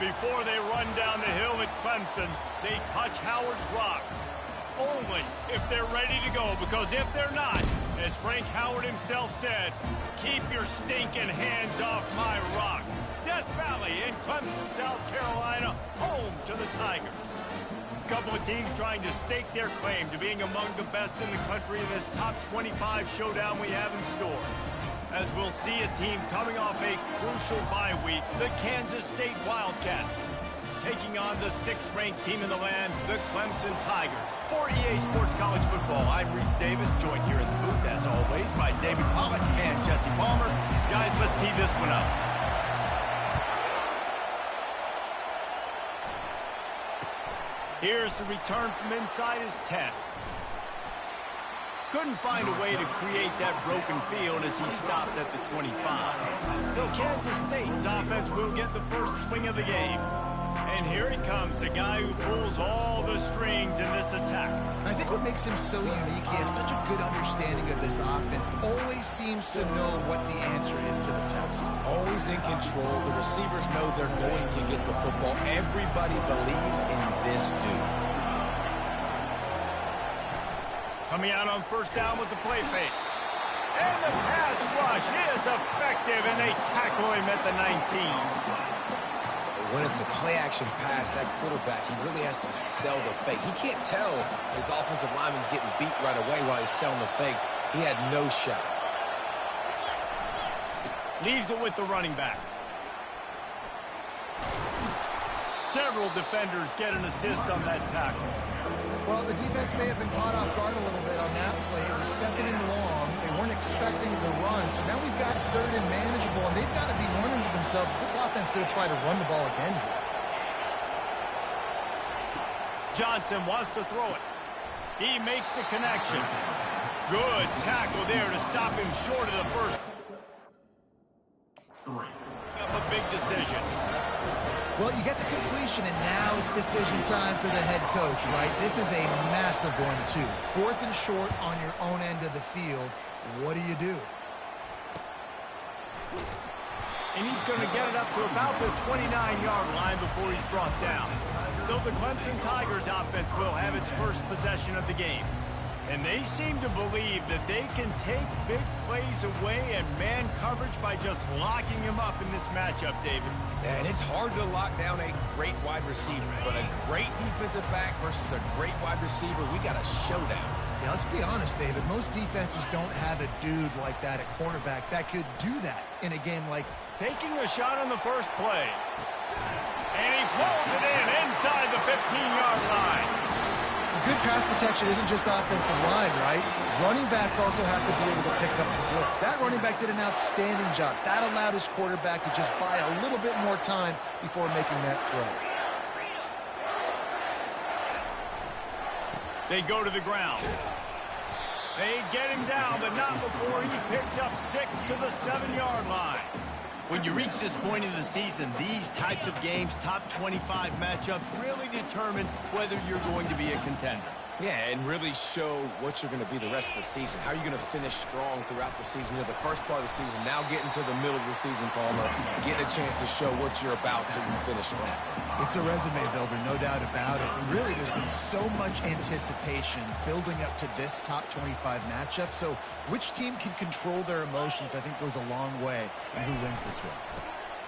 Before they run down the hill at Clemson, they touch Howard's rock. Only if they're ready to go, because if they're not, as Frank Howard himself said, keep your stinking hands off my rock. Death Valley in Clemson, South Carolina, home to the Tigers. A couple of teams trying to stake their claim to being among the best in the country in this top 25 showdown we have in store. As we'll see a team coming off a crucial bye week, the Kansas State Wildcats, taking on the 6th-ranked team in the land, the Clemson Tigers. For EA Sports College Football, I'm Reese Davis, joined here in the booth, as always, by David Pollock and Jesse Palmer. Guys, let's tee this one up. Here's the return from inside his 10. Couldn't find a way to create that broken field as he stopped at the 25. So Kansas State's offense will get the first swing of the game. And here he comes, the guy who pulls all the strings in this attack. I think what makes him so unique, he has such a good understanding of this offense. Always seems to know what the answer is to the test. Always in control. The receivers know they're going to get the football. Everybody believes in this dude. Coming out on first down with the play fake. And the pass rush is effective, and they tackle him at the 19. When it's a play-action pass, that quarterback, he really has to sell the fake. He can't tell his offensive lineman's getting beat right away while he's selling the fake. He had no shot. Leaves it with the running back. Several defenders get an assist on that tackle. Well, the defense may have been caught off guard a little bit on that play. It was 2nd and long. They weren't expecting the run. So now we've got 3rd and manageable, and they've got to be wondering to themselves, is this offense going to try to run the ball again here? Johnson wants to throw it. He makes the connection. Good tackle there to stop him short of the first. Up a big decision. Well, you get the completion, and now it's decision time for the head coach, right? This is a massive one, too. 4th and short on your own end of the field. What do you do? And he's going to get it up to about the 29-yard line before he's brought down. So the Clemson Tigers offense will have its first possession of the game. And they seem to believe that they can take big plays away and man coverage by just locking him up in this matchup, David. Yeah, and it's hard to lock down a great wide receiver, but a great defensive back versus a great wide receiver, we got a showdown. Yeah, let's be honest, David. Most defenses don't have a dude like that at cornerback that could do that in a game like... Taking a shot on the first play. And he pulls it in inside the 15-yard line. Good pass protection isn't just offensive line, right? Running backs also have to be able to pick up the blitz. That running back did an outstanding job. That allowed his quarterback to just buy a little bit more time before making that throw. They go to the ground. They get him down, but not before he picks up 6 to the 7-yard line. When you reach this point in the season, these types of games, top 25 matchups, really determine whether you're going to be a contender. Yeah, and really show what you're going to be the rest of the season. How are you going to finish strong throughout the season? You're the first part of the season, now getting to the middle of the season, Palmer. Getting a chance to show what you're about so you can finish strong. It's a resume builder, no doubt about it. And really, there's been so much anticipation building up to this top 25 matchup. So which team can control their emotions, I think, goes a long way in who wins this one.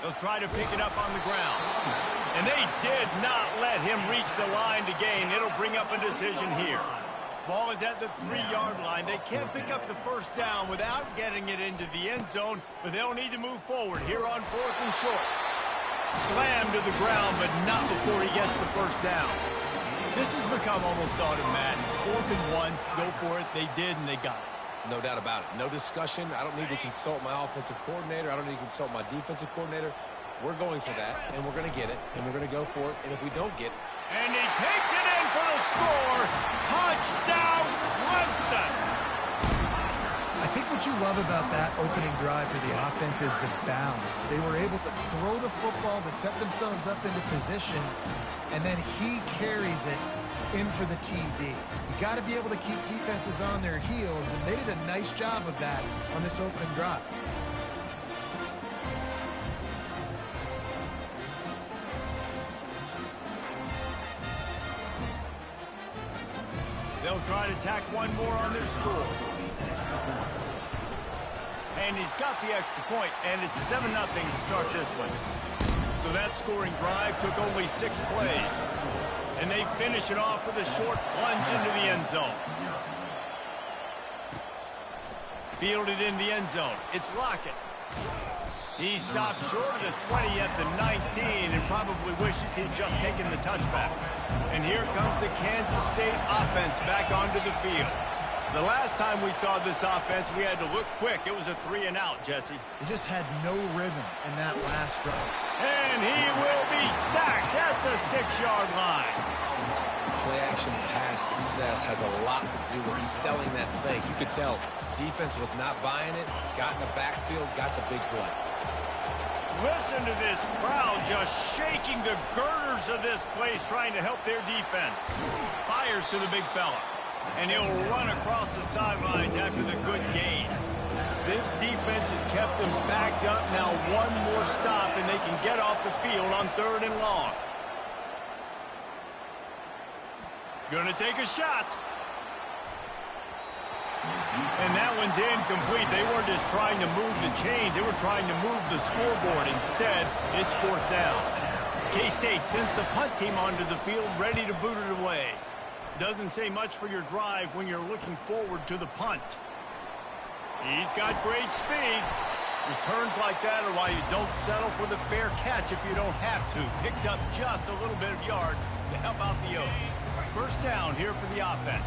They'll try to pick it up on the ground. And they did not let him reach the line to gain. It'll bring up a decision here. Ball is at the 3-yard line. They can't pick up the first down without getting it into the end zone, but they'll need to move forward here on 4th and short. Slammed to the ground, but not before he gets the first down. This has become almost automatic. 4th and 1, go for it. They did, and they got it. No doubt about it. No discussion. I don't need to consult my offensive coordinator. I don't need to consult my defensive coordinator. We're going for that, and we're going to get it, and we're going to go for it. And if we don't get it... And he takes it in for the score. Touchdown, Clemson. I think what you love about that opening drive for the offense is the balance. They were able to throw the football to set themselves up into position, and then he carries it in for the TD. You got to be able to keep defenses on their heels, and they did a nice job of that on this opening drive. They'll try to tack one more on their score. And he's got the extra point, and it's 7-0 to start this one. So that scoring drive took only 6 plays. And they finish it off with a short plunge into the end zone. Fielded in the end zone. It's Lockett. He stopped short of the 20 at the 19 and probably wishes he'd just taken the touchback. And here comes the Kansas State offense back onto the field. The last time we saw this offense, we had to look quick. It was a 3-and-out, Jesse. He just had no rhythm in that last drive. And he will be sacked at the 6-yard line. Play-action pass success has a lot to do with selling that fake. You could tell defense was not buying it, got in the backfield, got the big play. Listen to this crowd just shaking the girders of this place trying to help their defense. Fires to the big fella. And he'll run across the sidelines after the good gain. This defense has kept them backed up. Now one more stop and they can get off the field on 3rd and long. Gonna take a shot. And that one's incomplete. They weren't just trying to move the chains. They were trying to move the scoreboard. Instead, it's 4th down. K-State sends the punt team onto the field, ready to boot it away. Doesn't say much for your drive when you're looking forward to the punt. He's got great speed. Returns like that are why you don't settle for the fair catch if you don't have to. Picks up just a little bit of yards to help out the O's. 1st down here for the offense.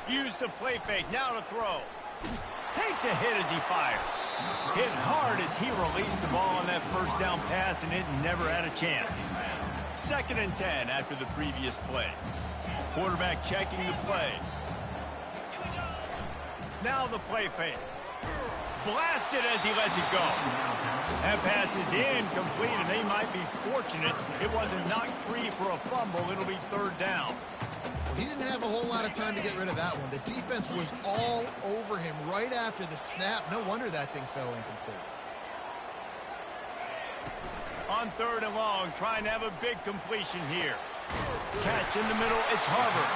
Use the play fake, now to throw. Takes a hit as he fires. Hit hard as he released the ball on that 1st down pass, and it never had a chance. 2nd and 10 after the previous play. Quarterback checking the play. Now the play fake. Blasted as he lets it go. That pass is incomplete, and they might be fortunate it wasn't knocked free for a fumble. It'll be 3rd down. He didn't have a whole lot of time to get rid of that one. The defense was all over him right after the snap. No wonder that thing fell incomplete. On 3rd and long, trying to have a big completion here. Catch in the middle, it's Harbor.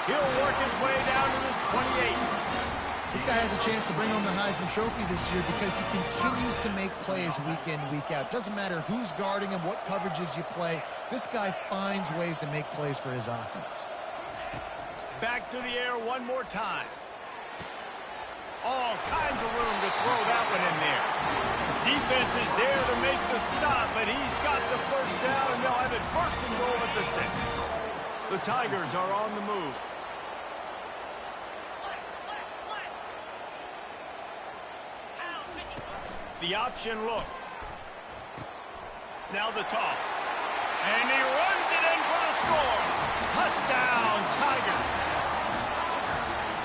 He'll work his way down to the 28. This guy has a chance to bring home the Heisman Trophy this year because he continues to make plays week in, week out. Doesn't matter who's guarding him, what coverages you play. This guy finds ways to make plays for his offense. Back to the air one more time. All kinds of room to throw that one in there. Defense is there to make the stop, but he's got the 1st down, and they'll have it 1st and goal at the 6. The Tigers are on the move. The option look. Now the toss. And he runs it in for the score. Touchdown, Tigers.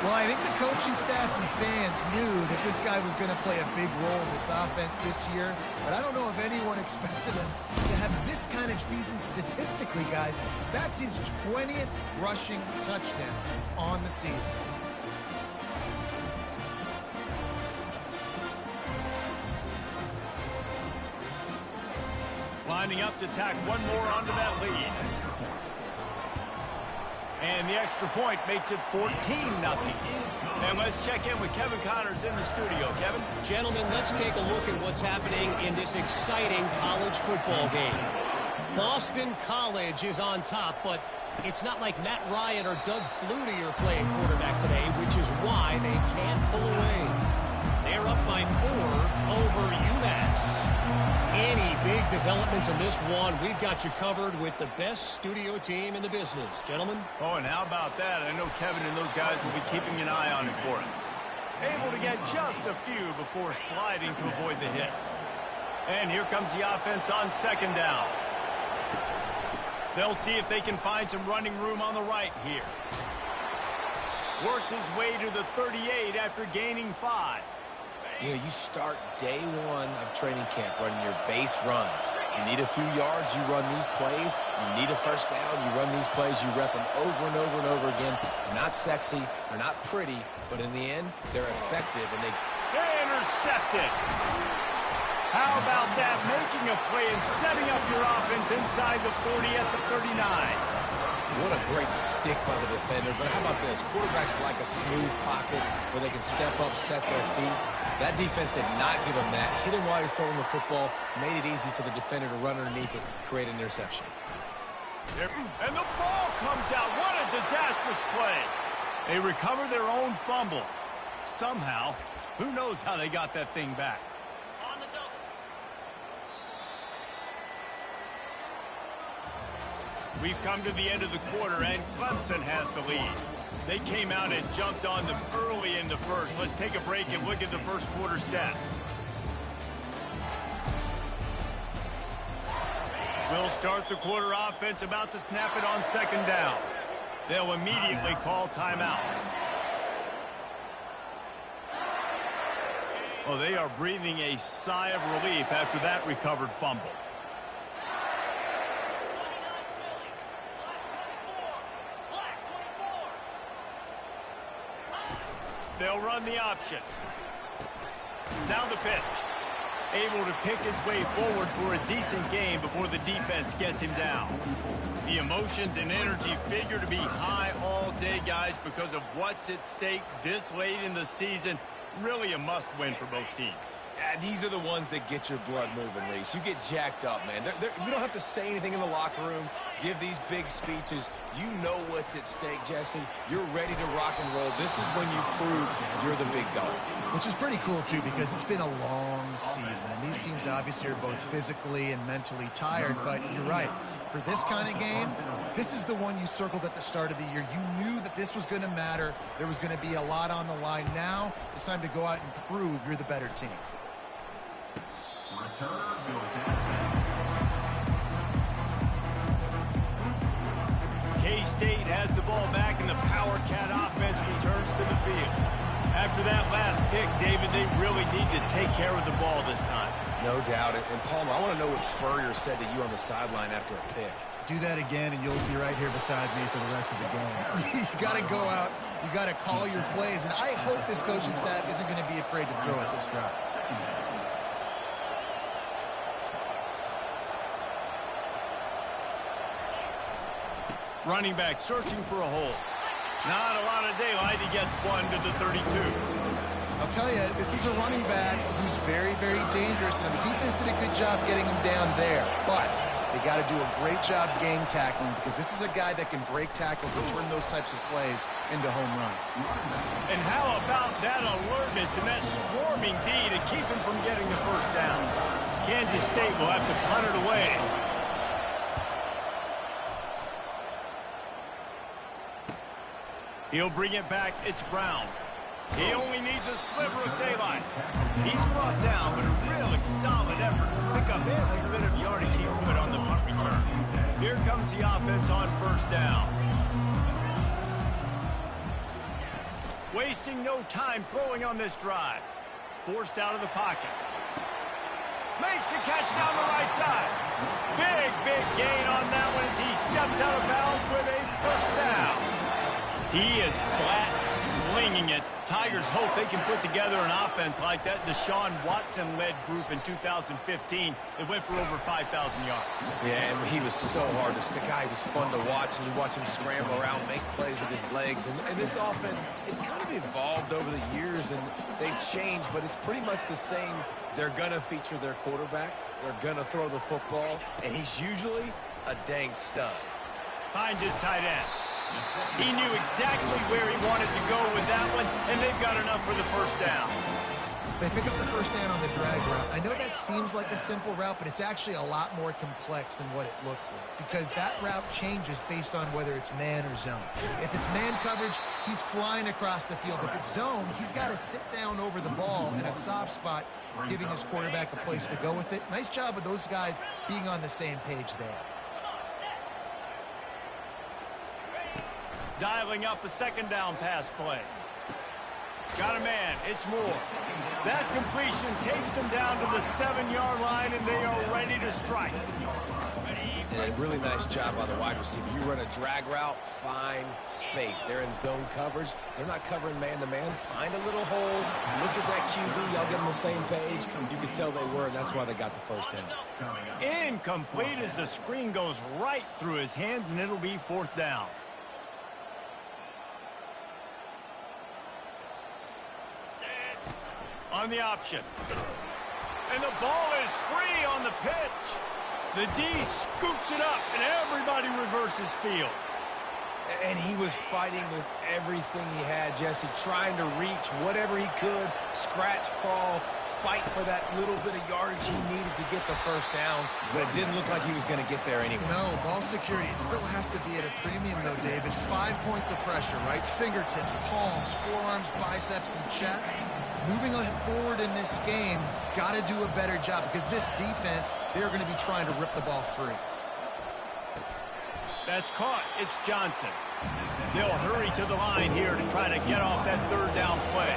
Well, I think the coaching staff and fans knew that this guy was going to play a big role in this offense this year, but I don't know if anyone expected him to have this kind of season statistically, guys. That's his 20th rushing touchdown on the season. Lining up to tack one more onto that lead. And the extra point makes it 14-0. And let's check in with Kevin Connors in the studio. Kevin? Gentlemen, let's take a look at what's happening in this exciting college football game. Boston College is on top, but it's not like Matt Ryan or Doug Flutie are playing quarterback today, which is why they can't pull away. They're up by 4 over UMass. Any big developments in this one, we've got you covered with the best studio team in the business. Gentlemen? Oh, and how about that? I know Kevin and those guys will be keeping an eye on it for us. Able to get just a few before sliding to avoid the hits. And here comes the offense on 2nd down. They'll see if they can find some running room on the right here. Works his way to the 38 after gaining 5. You know, you start day one of training camp running your base runs. You need a few yards, you run these plays. You need a first down, you run these plays. You rep them over and over and over again. They're not sexy, they're not pretty, but in the end, they're effective, and They're intercepted. How about that? Making a play and setting up your offense inside the 40 at the 39. What a great stick by the defender. But how about this? Quarterbacks like a smooth pocket where they can step up, set their feet. That defense did not give him that. Hit him while he's throwing the football. Made it easy for the defender to run underneath it, create an interception. And the ball comes out. What a disastrous play. They recover their own fumble. Somehow, who knows how they got that thing back. We've come to the end of the quarter, and Clemson has the lead. They came out and jumped on them early in the first. Let's take a break and look at the first quarter stats. We'll start the quarter offense about to snap it on second down. They'll immediately call timeout. Oh, they are breathing a sigh of relief after that recovered fumble. They'll run the option. Now the pitch. Able to pick his way forward for a decent game before the defense gets him down. The emotions and energy figure to be high all day, guys, because of what's at stake this late in the season. Really a must-win for both teams. Yeah, these are the ones that get your blood moving, Reese. You get jacked up, man. We don't have to say anything in the locker room, give these big speeches. You know what's at stake, Jesse. You're ready to rock and roll. This is when you prove you're the big dog. Which is pretty cool, too, because it's been a long season. These teams obviously are both physically and mentally tired, but you're right. For this kind of game, this is the one you circled at the start of the year. You knew that this was going to matter. There was going to be a lot on the line. Now it's time to go out and prove you're the better team. K-State has the ball back, and the Power Cat offense returns to the field. After that last pick, David, they really need to take care of the ball this time. No doubt. And Palmer, I want to know what Spurrier said to you on the sideline after a pick. Do that again, and you'll be right here beside me for the rest of the game. You got to go out. You got to call your plays, and I hope this coaching staff isn't going to be afraid to throw it this route. Running back searching for a hole. Not a lot of daylight. He gets one to the 32. I'll tell you, this is a running back who's very, very dangerous, and the defense did a good job getting him down there. But they got to do a great job game tackling, because this is a guy that can break tackles and turn those types of plays into home runs. And how about that alertness and that swarming D to keep him from getting the first down? Kansas State will have to punt it away. He'll bring it back. It's Brown. He only needs a sliver of daylight. He's brought down, but a really solid effort to pick up every bit of yardage he could on the punt return. Here comes the offense on first down. Wasting no time throwing on this drive. Forced out of the pocket. Makes the catch down the right side. Big gain on that one as he steps out of bounds with a first down. He is flat slinging it. Tigers hope they can put together an offense like that Deshaun Watson-led group in 2015. It went for over 5,000 yards. Yeah, and he was so hard to stick out. He was fun to watch, and you watch him scramble around, make plays with his legs. And this offense, it's kind of evolved over the years, and they've changed, but it's pretty much the same. They're going to feature their quarterback. They're going to throw the football, and he's usually a dang stud. Behind his tight end. He knew exactly where he wanted to go with that one, and they've got enough for the first down. They pick up the first down on the drag route. I know that seems like a simple route, but it's actually a lot more complex than what it looks like, because that route changes based on whether it's man or zone. If it's man coverage, he's flying across the field. If it's zone, he's got to sit down over the ball in a soft spot, giving his quarterback a place to go with it. Nice job of those guys being on the same page there. Dialing up a second down pass play. Got a man. It's Moore. That completion takes them down to the 7-yard line, and they are ready to strike. And a really nice job by the wide receiver. You run a drag route, find space. They're in zone coverage. They're not covering man-to-man. Find a little hole. Look at that QB. Y'all get on the same page. You can tell they were, and that's why they got the first down. Incomplete as the screen goes right through his hands, and it'll be 4th down. On the option. And the ball is free on the pitch. The D scoops it up, and everybody reverses field. And he was fighting with everything he had, Jesse, trying to reach whatever he could, scratch, crawl, fight for that little bit of yardage he needed to get the first down, but it didn't look like he was going to get there anyway. No, ball security, it still has to be at a premium, though, David. 5 points of pressure, right? Fingertips, palms, forearms, biceps, and chest. Moving forward in this game, got to do a better job because this defense, they're going to be trying to rip the ball free. That's caught. It's Johnson. They'll hurry to the line here to try to get off that 3rd down play.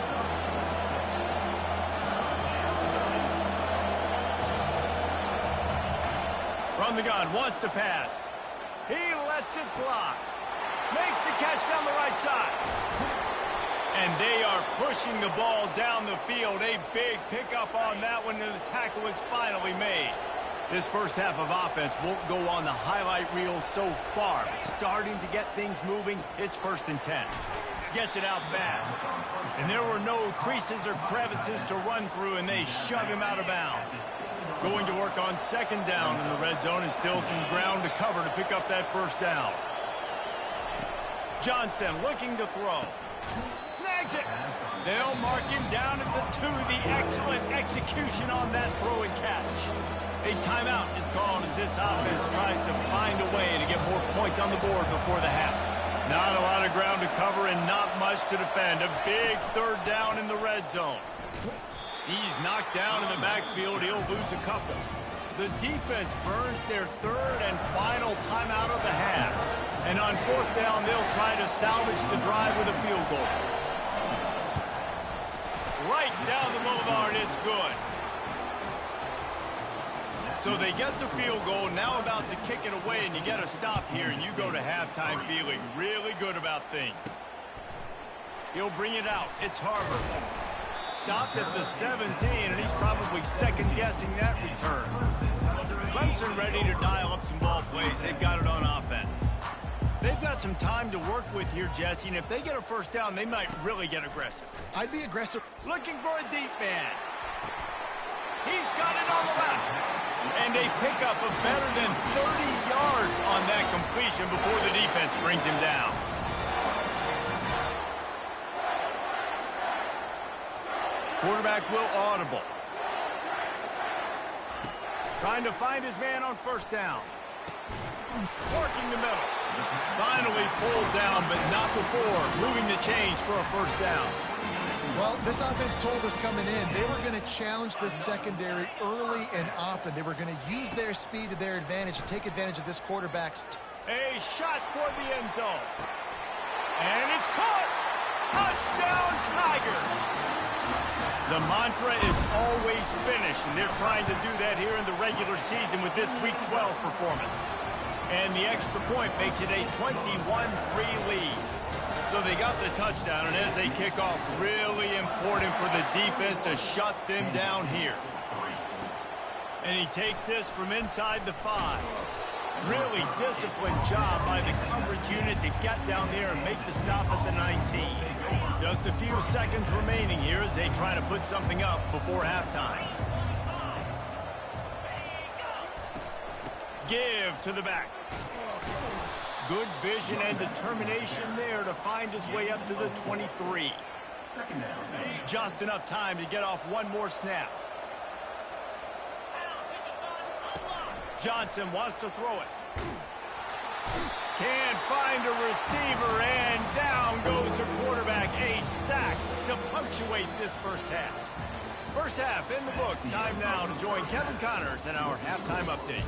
From the gun, wants to pass. He lets it fly. Makes the catch down the right side. And they are pushing the ball down the field. A big pickup on that one, and the tackle is finally made. This first half of offense won't go on the highlight reel so far. But starting to get things moving, it's 1st and 10. Gets it out fast. And there were no creases or crevices to run through, and they shove him out of bounds. Going to work on 2nd down in the red zone, and still some ground to cover to pick up that 1st down. Johnson looking to throw. Snags it. They'll mark him down at the 2. The excellent execution on that throw and catch. A timeout is called as this offense tries to find a way to get more points on the board before the half. Not a lot of ground to cover and not much to defend. A big 3rd down in the red zone. He's knocked down in the backfield. He'll lose a couple. The defense burns their 3rd and final timeout of the half. And on 4th down, they'll try to salvage the drive with a field goal. Right down the boulevard, it's good. So they get the field goal, now about to kick it away, and you get a stop here, and you go to halftime feeling really good about things. He'll bring it out. It's Harvard. Stopped at the 17, and he's probably second-guessing that return. Clemson ready to dial up some ball plays. They've got it on offense. They've got some time to work with here, Jesse, and if they get a 1st down, they might really get aggressive. I'd be aggressive. Looking for a deep man. He's got it on the left. And a pickup of better than 30 yards on that completion before the defense brings him down. Quarterback will audible. Trying to find his man on 1st down. Working the middle. Finally pulled down, but not before moving the chains for a 1st down. Well, this offense told us coming in, they were going to challenge the secondary early and often. They were going to use their speed to their advantage and take advantage of this quarterback's. A shot toward the end zone. And it's caught. Touchdown, Tigers. The mantra is always finish, and they're trying to do that here in the regular season with this Week 12 performance. And the extra point makes it a 21-3 lead. So they got the touchdown, and as they kick off, really important for the defense to shut them down here. And he takes this from inside the 5. Really disciplined job by the coverage unit to get down there and make the stop at the 19. Just a few seconds remaining here as they try to put something up before halftime. Give to the back. Good vision and determination there to find his way up to the 23. Just enough time to get off one more snap. Johnson wants to throw it. Can't find a receiver, and down goes the quarterback. A sack to punctuate this first half. First half in the books. Time now to join Kevin Connors in our halftime update.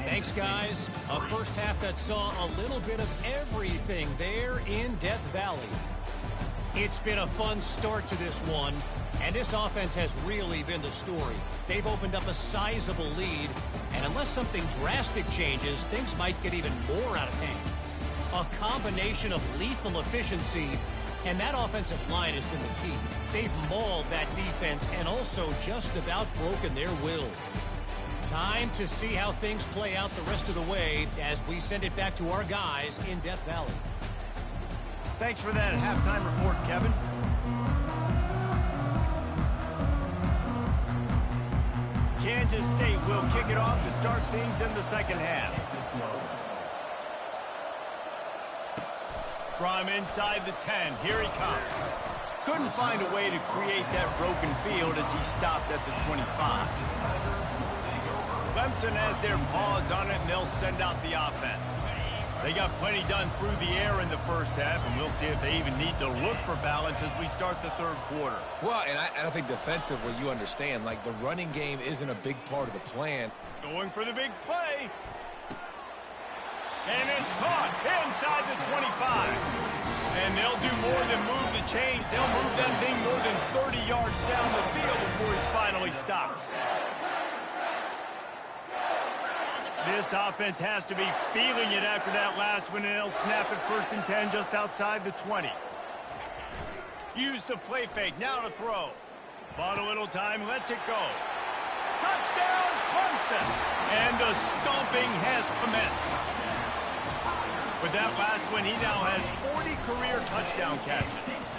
Thanks, guys. A first half that saw a little bit of everything there in Death Valley. It's been a fun start to this one, and this offense has really been the story. They've opened up a sizable lead, and unless something drastic changes, things might get even more out of hand. A combination of lethal efficiency, and that offensive line has been the key. They've mauled that defense and also just about broken their will. Time to see how things play out the rest of the way as we send it back to our guys in Death Valley. Thanks for that halftime report, Kevin. Kansas State will kick it off to start things in the second half. From inside the 10, here he comes. Couldn't find a way to create that broken field as he stopped at the 25. Clemson has their paws on it, and they'll send out the offense. They got plenty done through the air in the first half, and we'll see if they even need to look for balance as we start the third quarter. Well, and I think defensively, you understand, like the running game isn't a big part of the plan. Going for the big play. And it's caught inside the 25. And they'll do more than move the chains. They'll move that thing more than 30 yards down the field before he's finally stopped. This offense has to be feeling it after that last one, and they'll snap it 1st and 10 just outside the 20. Use the play fake, now to throw. Bought a little time, lets it go. Touchdown, Clemson! And the stomping has commenced. With that last one, he now has 40 career touchdown catches.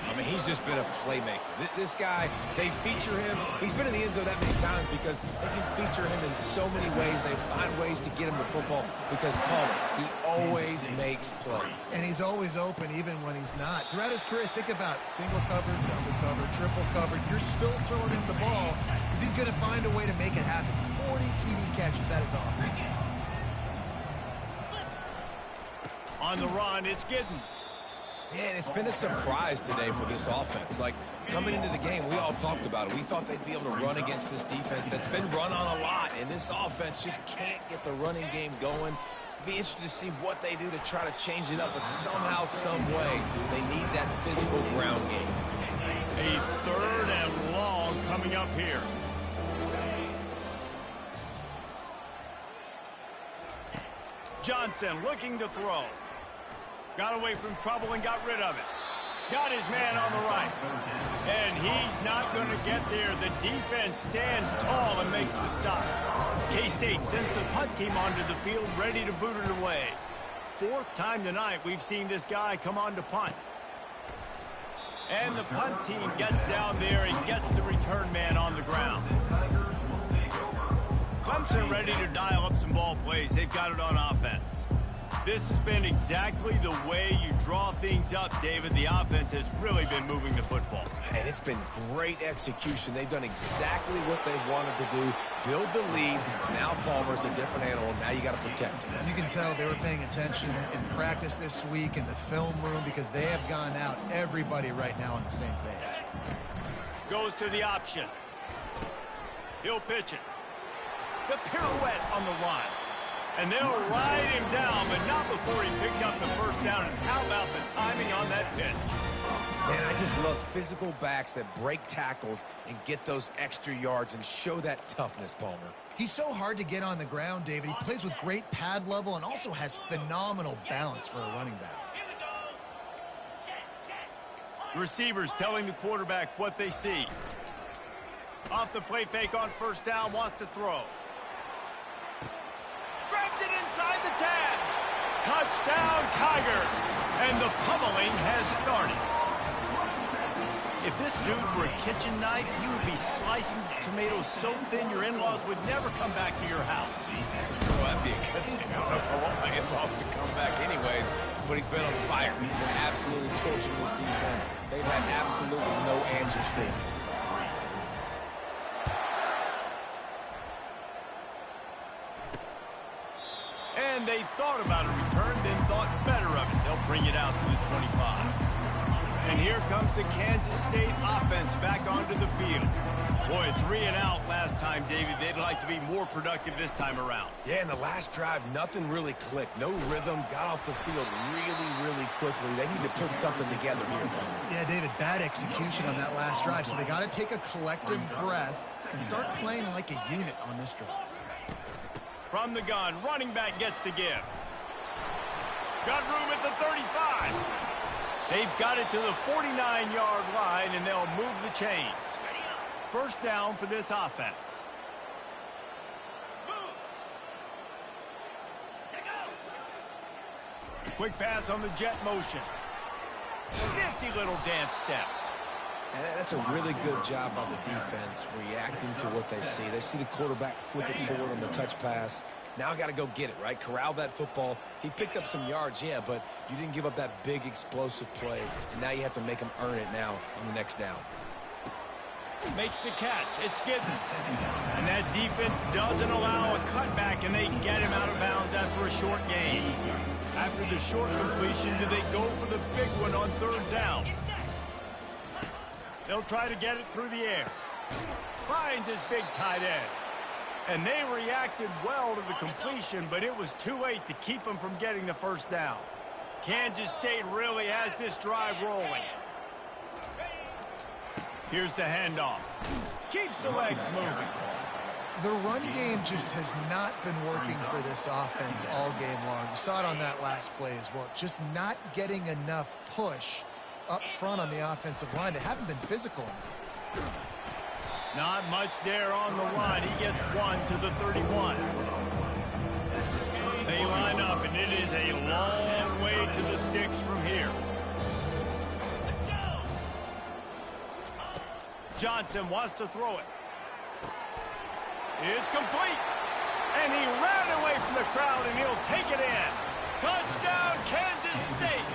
I mean, he's just been a playmaker. This guy, they feature him. He's been in the end zone that many times because they can feature him in so many ways. They find ways to get him the football because Palmer, he always makes plays. And he's always open even when he's not. Throughout his career, think about single cover, double cover, triple cover. You're still throwing him the ball because he's going to find a way to make it happen. 40 TD catches. That is awesome. On the run, it's Giddens. Yeah, and it's been a surprise today for this offense. Like, coming into the game, we all talked about it. We thought they'd be able to run against this defense that's been run on a lot, and this offense just can't get the running game going. Be interested to see what they do to try to change it up, but somehow, some way, they need that physical ground game. A 3rd and long coming up here. Johnson looking to throw. Got away from trouble and got rid of it. Got his man on the right. And he's not going to get there. The defense stands tall and makes the stop. K-State sends the punt team onto the field, ready to boot it away. 4th time tonight we've seen this guy come on to punt. And the punt team gets down there and gets the return man on the ground. Clemson ready to dial up some ball plays. They've got it on offense. This has been exactly the way you draw things up, David. The offense has really been moving the football. And it's been great execution. They've done exactly what they've wanted to do. Build the lead. Now Palmer's a different animal. Now you got to protect him. You can tell they were paying attention in practice this week in the film room because they have gone out, everybody right now on the same page. Goes to the option. He'll pitch it. The pirouette on the line. And they'll ride him down, but not before he picks up the 1st down. And how about the timing on that pitch? Man, I just love physical backs that break tackles and get those extra yards and show that toughness, Palmer. He's so hard to get on the ground, David. He plays with great pad level and also has phenomenal balance for a running back. Receivers telling the quarterback what they see. Off the play fake on 1st down, wants to throw. Grabs it inside the 10. Touchdown, Tiger. And the pummeling has started. If this dude were a kitchen knife, you would be slicing tomatoes so thin your in-laws would never come back to your house. Well, that'd be a good thing. I don't know if I want my in-laws to come back anyways, but he's been on fire. He's been absolutely torching this defense. They've had absolutely no answers for him. And they thought about a return, then thought better of it. They'll bring it out to the 25. And here comes the Kansas State offense back onto the field. Boy, 3 and out last time, David. They'd like to be more productive this time around. Yeah, in the last drive, nothing really clicked. No rhythm, got off the field really quickly. They need to put something together here. Yeah, David, bad execution on that last drive, so they got to take a collective breath and start playing like a unit on this drive. From the gun, running back gets to give. Got room at the 35. They've got it to the 49-yard line, and they'll move the chains. First down for this offense. Quick pass on the jet motion. Nifty little dance step. And that's a really good job by the defense, reacting to what they see. They see the quarterback flip it forward on the touch pass. Now I got to go get it, right? Corral that football. He picked up some yards, yeah, but you didn't give up that big explosive play. And now you have to make him earn it now on the next down. Makes the catch. It's Giddens. And that defense doesn't allow a cutback, and they get him out of bounds after a short gain. After the short completion, do they go for the big one on third down? They'll try to get it through the air. Finds his big tight end. And they reacted well to the completion, but it was too late to keep them from getting the first down. Kansas State really has this drive rolling. Here's the handoff. Keeps the legs moving. The run game just has not been working for this offense all game long. You saw it on that last play as well. Just not getting enough push up front on the offensive line. They haven't been physical. Not much there on the run. He gets one to the 31. They line up, and it is a long way to the sticks from here. Johnson wants to throw it. It's complete. And he ran away from the crowd, and he'll take it in. Touchdown, Kansas State.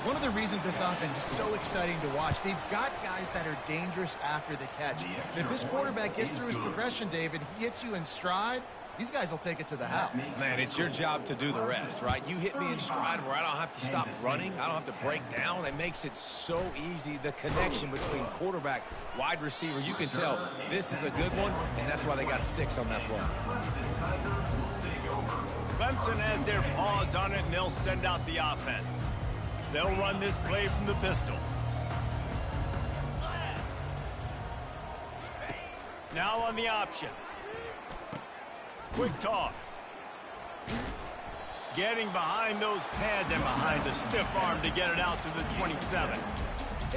One of the reasons this offense is so exciting to watch, they've got guys that are dangerous after the catch. And if this quarterback gets through his progression, David, he hits you in stride, these guys will take it to the house. Man, it's your job to do the rest, right? You hit me in stride where I don't have to stop running. I don't have to break down. It makes it so easy. The connection between quarterback, wide receiver, you can tell this is a good one, and that's why they got 6 on that play. Clemson has their paws on it, and they'll send out the offense. They'll run this play from the pistol. Now on the option. Quick toss. Getting behind those pads and behind a stiff arm to get it out to the 27.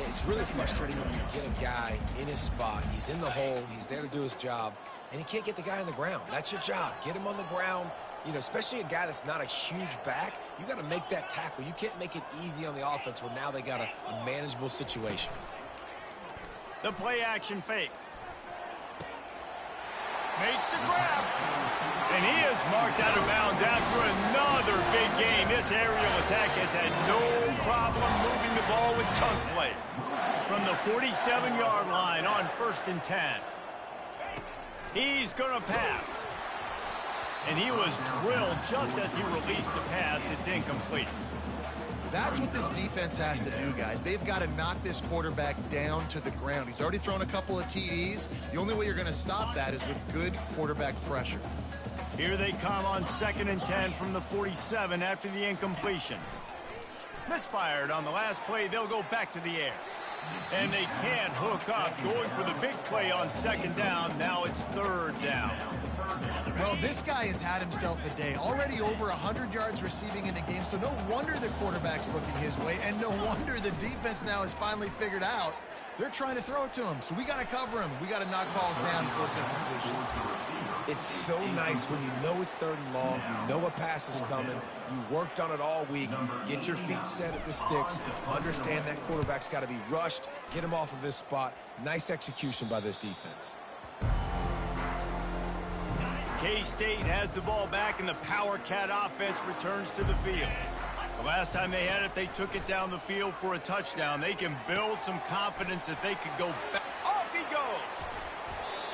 It's really frustrating when you get a guy in his spot. He's in the hole. He's there to do his job. And he can't get the guy on the ground. That's your job. Get him on the ground. You know, especially a guy that's not a huge back. You got to make that tackle. You can't make it easy on the offense where now they got a manageable situation. The play action fake. Makes the grab. And he is marked out of bounds after another big gain. This aerial attack has had no problem moving the ball with chunk plays. From the 47-yard line on 1st and 10. He's going to pass. And he was drilled just as he released the pass. It's incomplete. That's what this defense has to do, guys. They've got to knock this quarterback down to the ground. He's already thrown a couple of TDs. The only way you're going to stop that is with good quarterback pressure. Here they come on 2nd and 10 from the 47 after the incompletion. Misfired on the last play. They'll go back to the air. And they can't hook up. Going for the big play on 2nd down. Now it's 3rd down. Well, this guy has had himself a day. Already over 100 yards receiving in the game, so no wonder the quarterback's looking his way, and no wonder the defense now has finally figured out they're trying to throw it to him. So we got to cover him. We got to knock balls down and force incompletions. It's so nice when you know it's 3rd and long, you know a pass is coming, you worked on it all week, get your feet set at the sticks, understand that quarterback's got to be rushed, get him off of his spot. Nice execution by this defense. K-State has the ball back, and the Power Cat offense returns to the field. The last time they had it, they took it down the field for a touchdown. They can build some confidence that they could go back. Off he goes!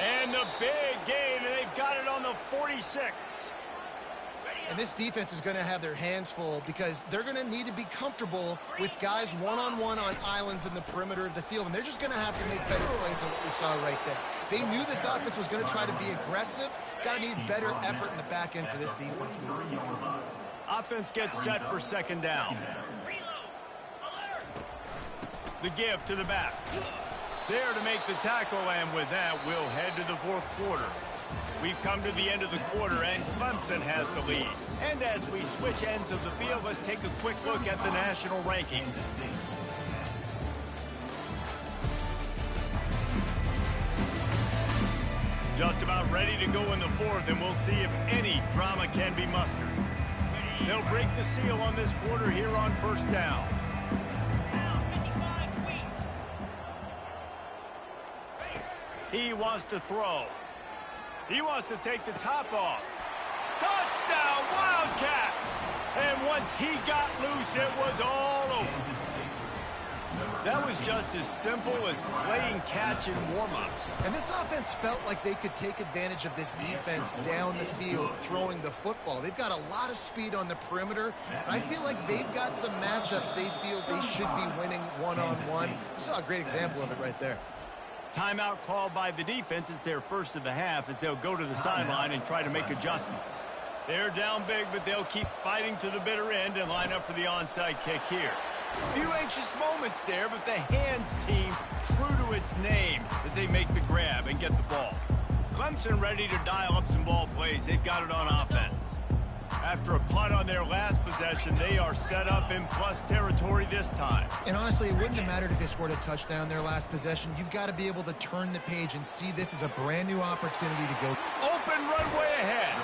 And the big gain, and they've got it on the 46. And this defense is going to have their hands full because they're going to need to be comfortable with guys one-on-one on islands in the perimeter of the field, and they're just going to have to make better plays than what we saw right there. They knew this offense was going to try to be aggressive. Got to need better effort in the back end for this defense moving forward. Offense gets set for second down. The give to the back. There to make the tackle, and with that, we'll head to the fourth quarter. We've come to the end of the quarter, and Clemson has the lead. And as we switch ends of the field, let's take a quick look at the national rankings. Just about ready to go in the fourth, and we'll see if any drama can be mustered. They'll break the seal on this quarter here on first down. He wants to throw. He wants to take the top off. Touchdown, Wildcats! And once he got loose, it was all over. That was just as simple as playing catch in warm-ups. And this offense felt like they could take advantage of this defense down the field, throwing the football. They've got a lot of speed on the perimeter, and I feel like they've got some matchups they feel they should be winning one-on-one. You saw a great example of it right there. Timeout called by the defense. It's their first of the half as they'll go to the sideline and try to make adjustments. They're down big, but they'll keep fighting to the bitter end and line up for the onside kick here. A few anxious moments there, but the hands team true to its name as they make the grab and get the ball. Clemson ready to dial up some ball plays. They've got it on offense. After a punt on their last possession, they are set up in plus territory this time. And honestly, it wouldn't have mattered if they scored a touchdown their last possession. You've got to be able to turn the page and see this as a brand new opportunity to go. Open runway ahead.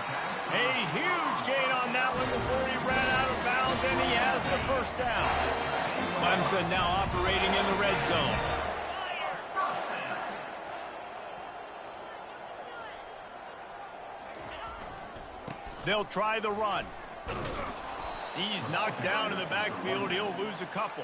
A huge gain on that one before he ran out of bounds, and he has the first down. Clemson now operating in the red zone. They'll try the run. He's knocked down in the backfield. He'll lose a couple.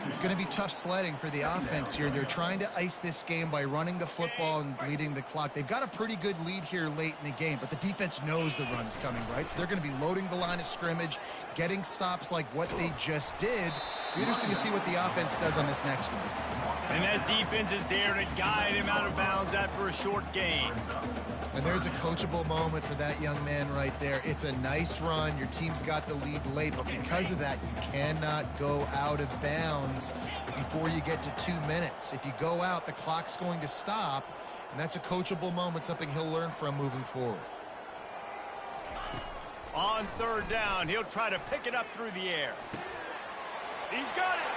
It's going to be tough sledding for the offense here. They're trying to ice this game by running the football and bleeding the clock. They've got a pretty good lead here late in the game, but the defense knows the run's coming, right? So they're going to be loading the line of scrimmage, getting stops like what they just did. It'll be interesting to see what the offense does on this next one. And that defense is there to guide him out of bounds after a short gain. And there's a coachable moment for that young man right there. It's a nice run. Your team's got the lead late, but because of that, you cannot go out of bounds before you get to 2 minutes. If you go out, the clock's going to stop, and that's a coachable moment, something he'll learn from moving forward. On third down, he'll try to pick it up through the air. He's got it.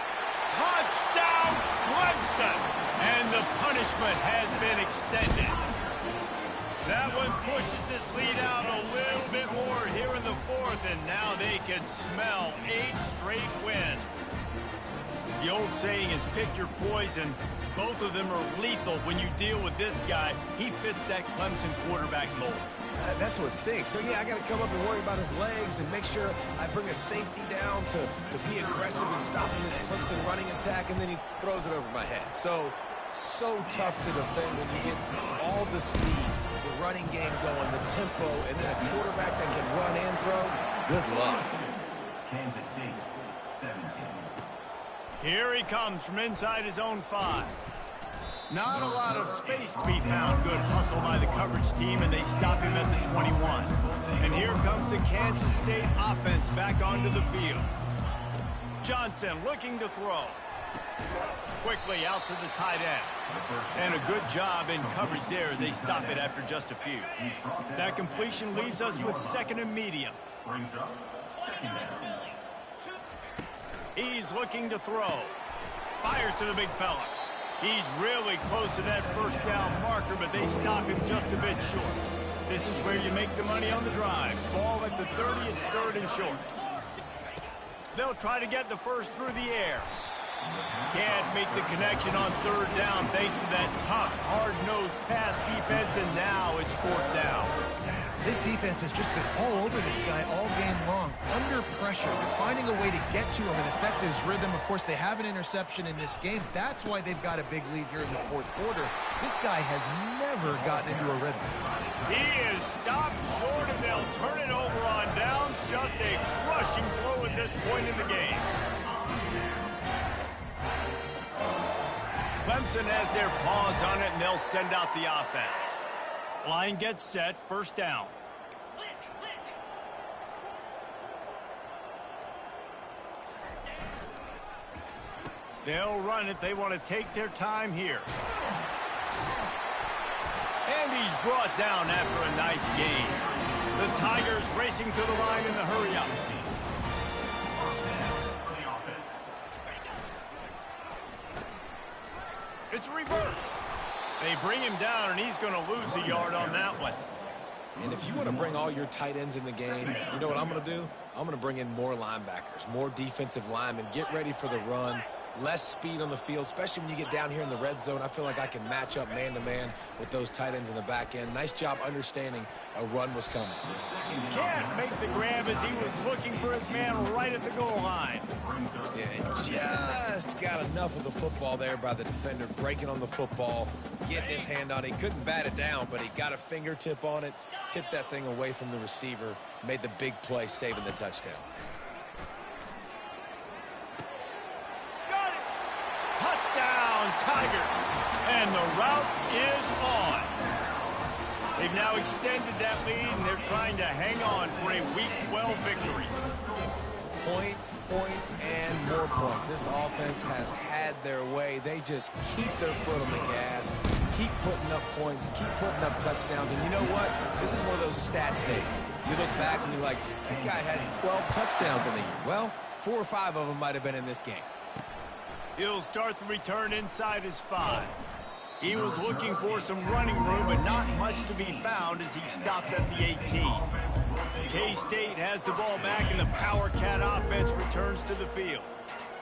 Touchdown, Clemson! And the punishment has been extended. That one pushes this lead out a little bit more here in the fourth, and now they can smell 8 straight wins. The old saying is pick your poison. Both of them are lethal when you deal with this guy. He fits that Clemson quarterback mold. That's what stinks. So, yeah, I got to come up and worry about his legs and make sure I bring a safety down to be aggressive in stopping this Clemson running attack, and then he throws it over my head. So tough to defend when you get all the speed, the running game going, the tempo, and then a quarterback that can run and throw. Good luck. Kansas City, 17. Here he comes from inside his own 5. Not a lot of space to be found. Good hustle by the coverage team, and they stop him at the 21. And here comes the Kansas State offense back onto the field. Johnson looking to throw. Quickly out to the tight end. And a good job in coverage there as they stop it after just a few. That completion leaves us with second and medium. He's looking to throw. Fires to the big fella. He's really close to that first down marker, but they stop him just a bit short. This is where you make the money on the drive. Ball at the 30, it's third and short. They'll try to get the first through the air. Can't make the connection on third down thanks to that tough, hard-nosed pass defense, and now it's fourth down. This defense has just been all over this guy all game long, under pressure. They're finding a way to get to him and affect his rhythm. Of course, they have an interception in this game. That's why they've got a big lead here in the fourth quarter. This guy has never gotten into a rhythm. He is stopped short, and they'll turn it over on downs, just a rushing blow at this point in the game. Clemson has their paws on it, and they'll send out the offense. Line gets set, first down. They'll run it. They want to take their time here. And he's brought down after a nice gain. The Tigers racing to the line in the hurry-up. It's reverse. They bring him down, and he's going to lose a yard on that one. And if you want to bring all your tight ends in the game, you know what I'm going to do? I'm going to bring in more linebackers, more defensive linemen, get ready for the run, less speed on the field, especially when you get down here in the red zone. I feel like I can match up man-to-man with those tight ends in the back end. Nice job understanding a run was coming. Can't make the grab as he was looking for his man right at the goal line. Yeah, and just got enough of the football there by the defender, breaking on the football, getting his hand on it. He couldn't bat it down, but he got a fingertip on it, tipped that thing away from the receiver, made the big play, saving the touchdown. Got it! Touchdown, Tigers! And the route is on. They've now extended that lead, and they're trying to hang on for a Week 12 victory. Points, points, and more points. This offense has had their way. They just keep their foot on the gas, keep putting up points, keep putting up touchdowns. And you know what? This is one of those stats days. You look back and you're like, that guy had 12 touchdowns in the year. Well, 4 or 5 of them might have been in this game. He'll start the return inside his 5. He was looking for some running room, but not much to be found as he stopped at the 18. K-State has the ball back, and the Power Cat offense returns to the field.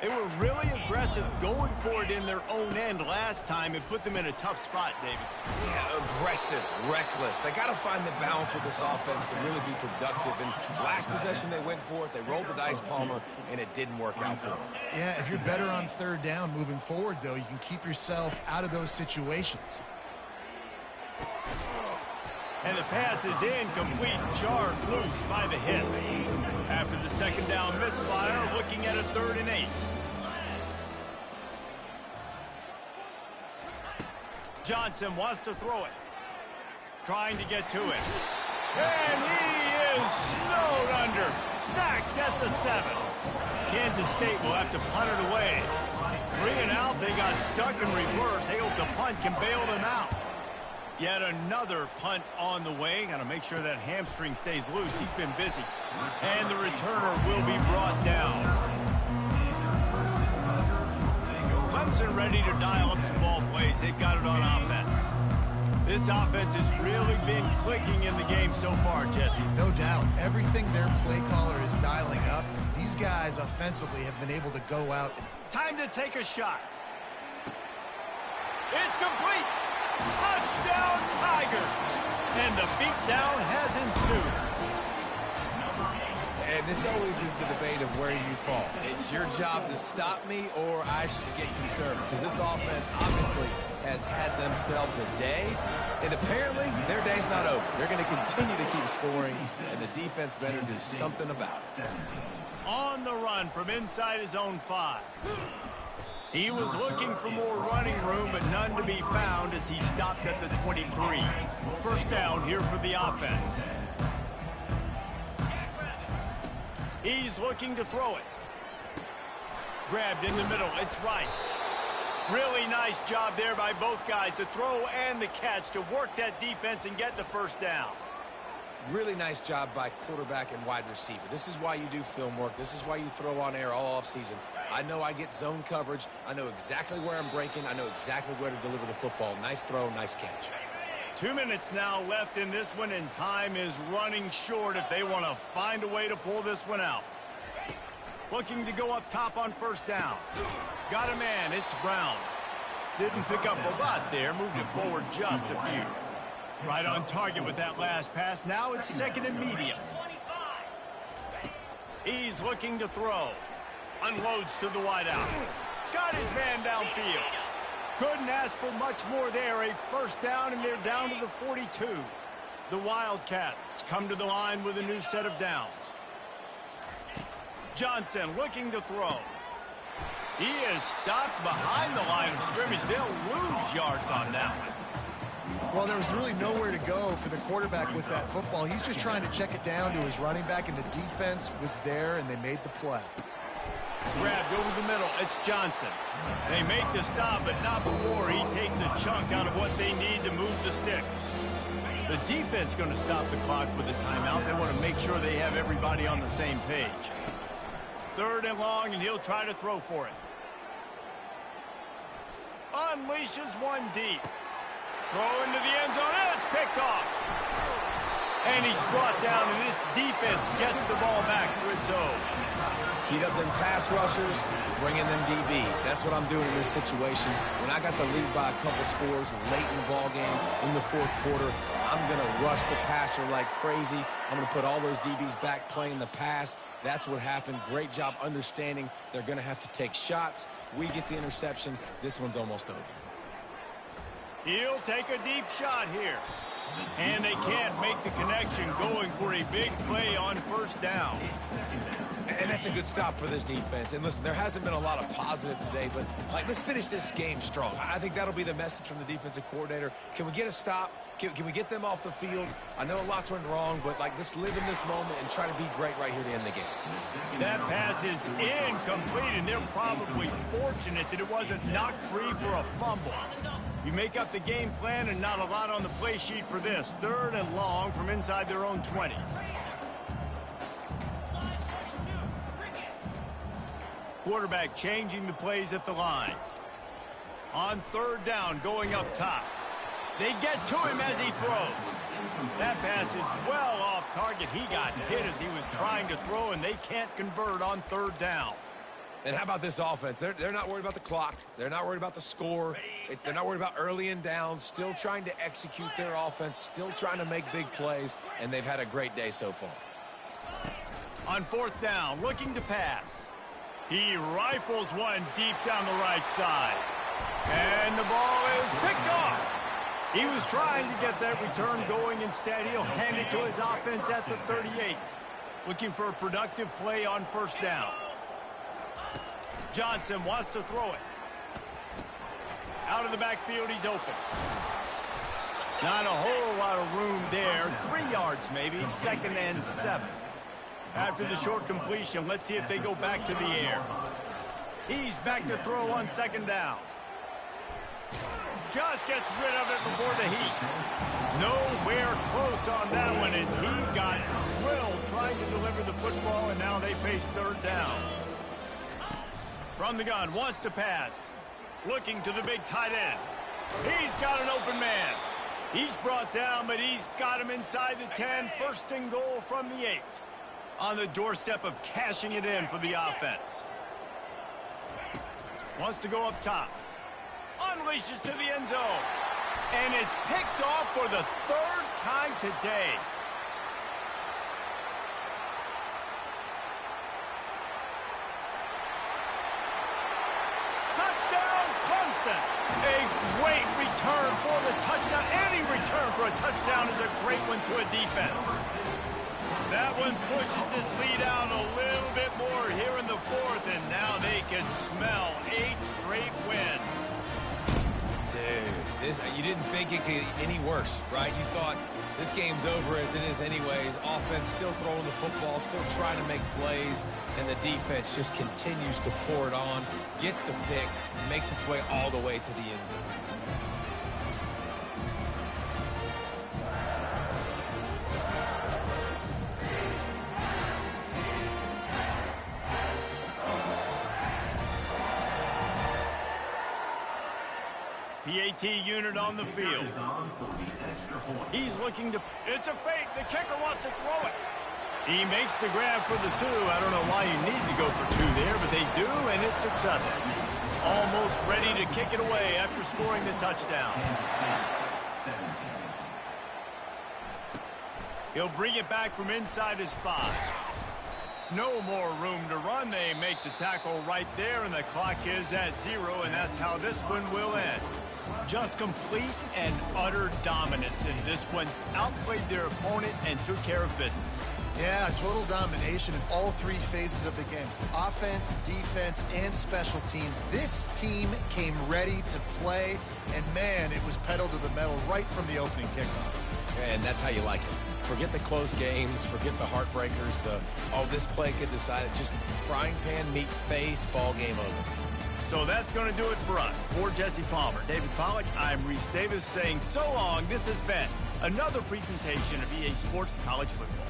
They were really aggressive going for it in their own end last time and put them in a tough spot, David. Yeah, aggressive, reckless. They got to find the balance with this offense to really be productive. And last possession they went for it. They rolled the dice, Palmer, and it didn't work out for them. Yeah, if you're better on third down moving forward, though, you can keep yourself out of those situations. And the pass is incomplete, jarred loose by the hit. After the second down misfire, looking at a 3rd and 8. Johnson wants to throw it. Trying to get to it. And he is snowed under. Sacked at the 7. Kansas State will have to punt it away. 3 and out, they got stuck in reverse. They hope the punt can bail them out. Yet another punt on the way. Got to make sure that hamstring stays loose. He's been busy. And the returner will be brought down. Clemson ready to dial up some ball plays. They've got it on offense. This offense has really been clicking in the game so far, Jesse. No doubt. Everything their play caller is dialing up, these guys offensively have been able to go out. Time to take a shot. It's complete. Touchdown, Tigers! And the beatdown has ensued. And this always is the debate of where you fall. It's your job to stop me, or I should get conservative. Because this offense obviously has had themselves a day, and apparently their day's not over. They're going to continue to keep scoring, and the defense better do something about it. On the run from inside his own 5. He was looking for more running room, but none to be found as he stopped at the 23. First down here for the offense. He's looking to throw it. Grabbed in the middle. It's Rice. Really nice job there by both guys to throw and the catch to work that defense and get the first down. Really nice job by quarterback and wide receiver. This is why you do film work. This is why you throw on air all offseason. I know I get zone coverage. I know exactly where I'm breaking. I know exactly where to deliver the football. Nice throw, nice catch. 2 minutes now left in this one, and time is running short if they want to find a way to pull this one out. Looking to go up top on first down. Got a man. It's Brown. Didn't pick up a lot there. Moved it forward just a few. Right on target with that last pass. Now it's 2nd and medium. He's looking to throw. Unloads to the wideout. Got his man downfield. Couldn't ask for much more there. A first down, and they're down to the 42. The Wildcats come to the line with a new set of downs. Johnson looking to throw. He is stopped behind the line of scrimmage. They'll lose yards on that one. Well, there was really nowhere to go for the quarterback with that football. He's just trying to check it down to his running back, and the defense was there, and they made the play. Grabbed over the middle. It's Johnson. They make the stop, but not before he takes a chunk out of what they need to move the sticks. The defense going to stop the clock with a timeout. They want to make sure they have everybody on the same page. 3rd and long, and he'll try to throw for it. Unleashes one deep. Throw into the end zone, and it's picked off. And he's brought down, and this defense gets the ball back for its own. Heat up them pass rushers, bring in them DBs. That's what I'm doing in this situation. When I got the lead by a couple scores late in the ball game, in the 4th quarter, I'm going to rush the passer like crazy. I'm going to put all those DBs back playing the pass. That's what happened. Great job understanding they're going to have to take shots. We get the interception. This one's almost over. He'll take a deep shot here. And they can't make the connection, going for a big play on 1st down. And that's a good stop for this defense. And listen, there hasn't been a lot of positive today, but let's finish this game strong. I think that'll be the message from the defensive coordinator. Can we get a stop? Can we get them off the field? I know lots went wrong, but let's live in this moment and try to be great right here to end the game. That pass is incomplete, and they're probably fortunate that it wasn't knocked free for a fumble. You make up the game plan, and not a lot on the play sheet for this. 3rd and long from inside their own 20. Quarterback changing the plays at the line. On 3rd down, going up top. They get to him as he throws. That pass is well off target. He got hit as he was trying to throw, and they can't convert on 3rd down. And how about this offense? They're not worried about the clock. They're not worried about the score. They're not worried about early and down. Still trying to execute their offense. Still trying to make big plays. And they've had a great day so far. On 4th down, looking to pass. He rifles one deep down the right side. And the ball is picked off. He was trying to get that return going. Instead, he'll hand it to his offense at the 38. Looking for a productive play on 1st down. Johnson wants to throw it. Out of the backfield, he's open. Not a whole lot of room there. 3 yards maybe, 2nd and 7. After the short completion, let's see if they go back to the air. He's back to throw on 2nd down. Just gets rid of it before the heat. Nowhere close on that one as he got drilled trying to deliver the football, and now they face 3rd down. From the gun, wants to pass. Looking to the big tight end. He's got an open man. He's brought down, but he's got him inside the 10. 1st and goal from the 8. On the doorstep of cashing it in for the offense. Wants to go up top. Unleashes to the end zone. And it's picked off for the 3rd time today. Touchdown, Clemson. A great return for the touchdown. Any return for a touchdown is a great one to a defense. That one pushes this lead out a little bit more here in the 4th, and now they can smell 8 straight wins. Dude, you didn't think it could get any worse, right? You thought this game's over as it is anyways. Offense still throwing the football, still trying to make plays, and the defense just continues to pour it on, gets the pick, makes its way all the way to the end zone. PAT unit on the field. He's looking to... It's a fake. The kicker wants to throw it. He makes the grab for the 2. I don't know why you need to go for 2 there, but they do, and it's successful. Almost ready to kick it away after scoring the touchdown. He'll bring it back from inside his 5. No more room to run. They make the tackle right there, and the clock is at 0, and that's how this one will end. Just complete and utter dominance in this one. Outplayed their opponent and took care of business. Yeah, total domination in all three phases of the game. Offense, defense, and special teams. This team came ready to play, and man, it was pedal to the metal right from the opening kickoff. And that's how you like it. Forget the close games, forget the heartbreakers, this play could decide it. Just frying pan, meat face, ball game over. So that's going to do it for us. For Jesse Palmer, David Pollack, I'm Reese Davis saying so long. This has been another presentation of EA Sports College Football.